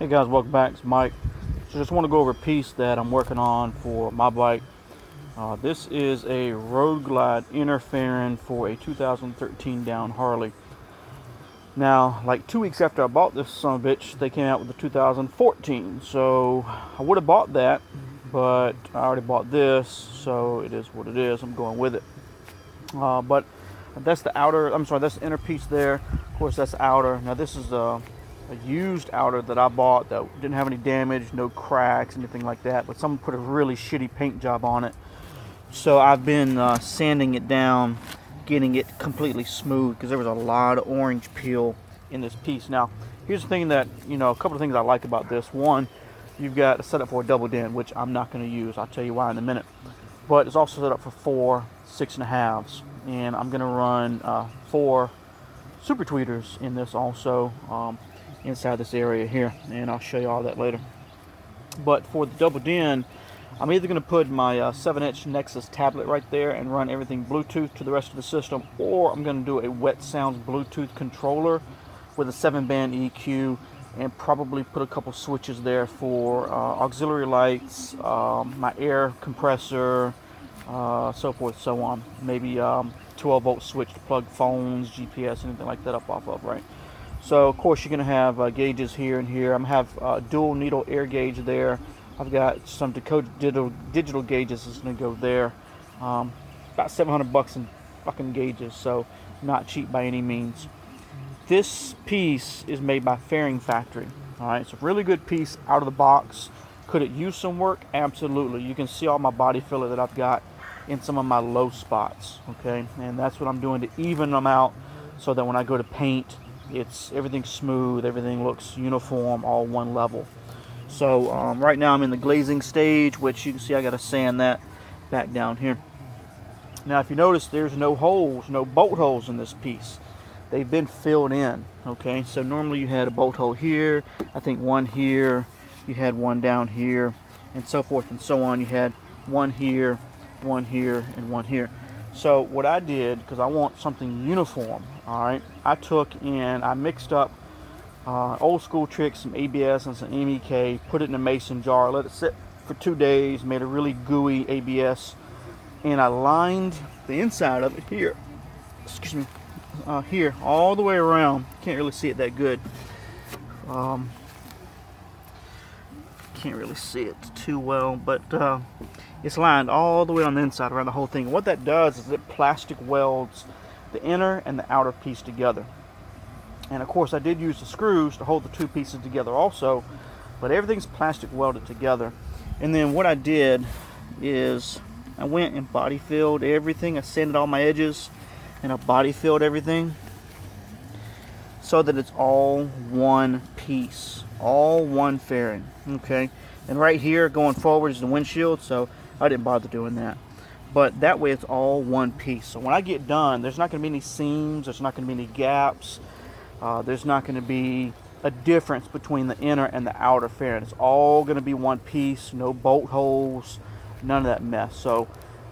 Hey guys, welcome back. It's Mike. So just want to go over a piece that I'm working on for my bike. This is a Road Glide inner fairing for a 2013 down Harley. Now, like 2 weeks after I bought this son of a bitch, they came out with the 2014. So I would have bought that, but I already bought this, so it is what it is. I'm going with it. But that's the outer. That's the inner piece there. Of course, that's the outer. Now this is a used outer that I bought that didn't have any damage, no cracks, anything like that, but someone put a really shitty paint job on it. So I've been sanding it down, getting it completely smooth, because there was a lot of orange peel in this piece. Now, here's the thing that, a couple of things I like about this. One, you've got a setup for a double din, which I'm not going to use. I'll tell you why in a minute. But it's also set up for 4 6.5s, and I'm going to run 4 super tweeters in this also. Inside this area here, and I'll show you all that later. But for the double din, I'm either going to put my 7-inch Nexus tablet right there and run everything Bluetooth to the rest of the system, or I'm going to do a Wet Sounds Bluetooth controller with a 7-band EQ and probably put a couple switches there for auxiliary lights, my air compressor, so forth, so on. Maybe 12-volt switch to plug phones, GPS, anything like that up off of, right? So, of course, you're going to have gauges here and here. I'm going to have dual needle air gauge there. I've got some Dakota digital gauges that's going to go there. About $700 in fucking gauges, so not cheap by any means. This piece is made by Fairing Factory. All right, it's a really good piece out of the box. Could it use some work? Absolutely. You can see all my body filler that I've got in some of my low spots, okay? And that's what I'm doing to even them out so that when I go to paint, everything's smooth, everything looks uniform, all one level. So right now I'm in the glazing stage, which you can see I got to sand that back down here. Now if you notice, there's no holes, no bolt holes in this piece. They've been filled in, okay? So normally you had a bolt hole here, I think one here, you had one down here, and so forth and so on. You had one here, and one here. So what I did, because I want something uniform, all right, I took and I mixed up old school tricks, some ABS and some MEK, put it in a mason jar, let it sit for 2 days, made a really gooey ABS, and I lined the inside of it here, here, all the way around. Can't really see it that good. Can't really see it too well, but it's lined all the way on the inside around the whole thing. What that does is it plastic welds the inner and the outer piece together. And of course I did use the screws to hold the two pieces together also, but everything's plastic welded together. And then what I did is I went and body filled everything. I sanded all my edges and I body filled everything so that it's all one piece, all one fairing, okay? And right here going forward is the windshield, so I didn't bother doing that. But that way it's all one piece. So when I get done, there's not going to be any seams, there's not going to be any gaps, there's not going to be a difference between the inner and the outer fairing. It's all going to be one piece, no bolt holes, none of that mess. So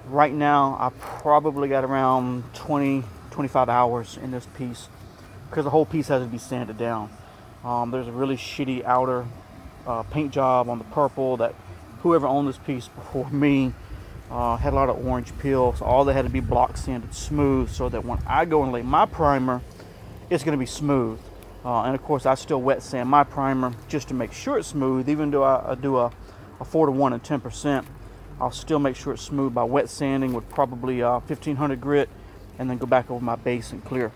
right now I probably got around 20-25 hours in this piece, because the whole piece has to be sanded down. There's a really shitty outer paint job on the purple that whoever owned this piece before me had a lot of orange peel, so all they had to be block sanded smooth so that when I go and lay my primer, it's going to be smooth. And of course I still wet sand my primer just to make sure it's smooth. Even though I do a 4-to-1 and 10%, I'll still make sure it's smooth by wet sanding with probably 1500 grit, and then go back over my base and clear.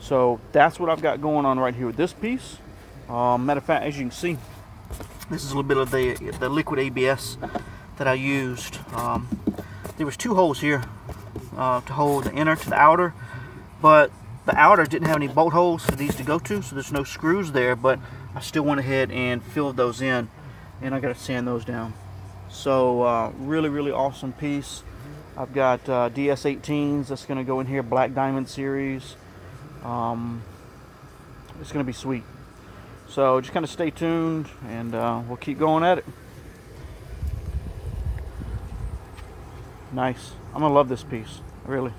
So that's what I've got going on right here with this piece. Matter of fact, as you can see, this is a little bit of the liquid ABS that I used. There was 2 holes here to hold the inner to the outer, but the outer didn't have any bolt holes for these to go to, so there's no screws there, but I still went ahead and filled those in, and I got to sand those down. So really awesome piece. I've got DS18s that's going to go in here, Black Diamond series. It's going to be sweet. So just kind of stay tuned, and we'll keep going at it. Nice. I'm going to love this piece, really.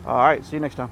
All right, see you next time.